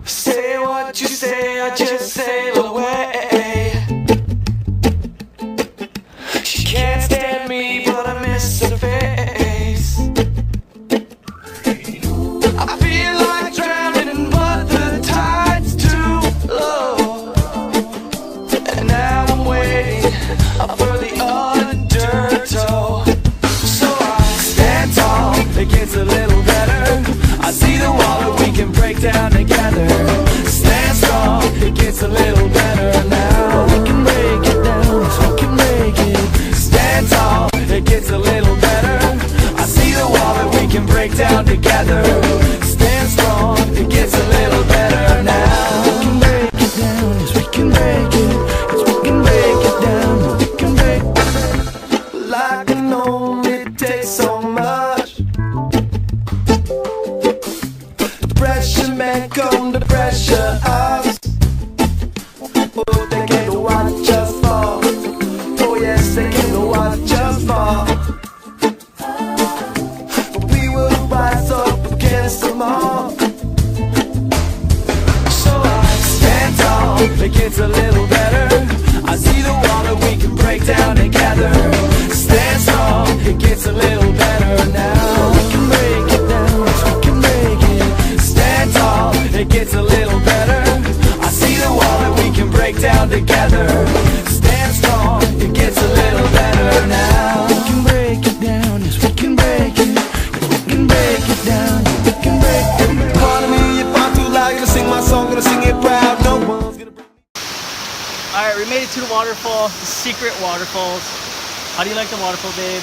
Say what you say, I just sail away. She can't stand me, but I miss her face. I feel like drowning, but the tide's too low. And now I'm waiting for the undertow. So I stand tall, it gets a little better. I see the wall that we can break down together. Stand strong, it gets a little better now. We can break it down, we can break it. Stand tall, it gets a little better. I see the wall that we can break down together. Stand strong, it gets a little better now. We can break it down, yes we can break it. Yes we can break it down, we can break it. Like I know it takes so much. The pressure man come to pressure us. Oh, they came to watch us fall. Oh yes, they came to watch us fall. But we will rise up against them all. So I stand tall, it gets a little better. I see the wall that we can break down together. Stand strong, it gets a little better now. We can break it down, we can break it. Stand tall, it gets a little better. I see the wall that we can break down together. Stand strong, it gets a little better now. We can break it down, yes we can break it. Yes we can break it down, yes we can break it. Pardon me if I'm too loud, gonna sing my song, gonna sing it proud. No one's gonna break me. Alright, we made it to the waterfall, the secret waterfalls. How do you like the waterfall, babe?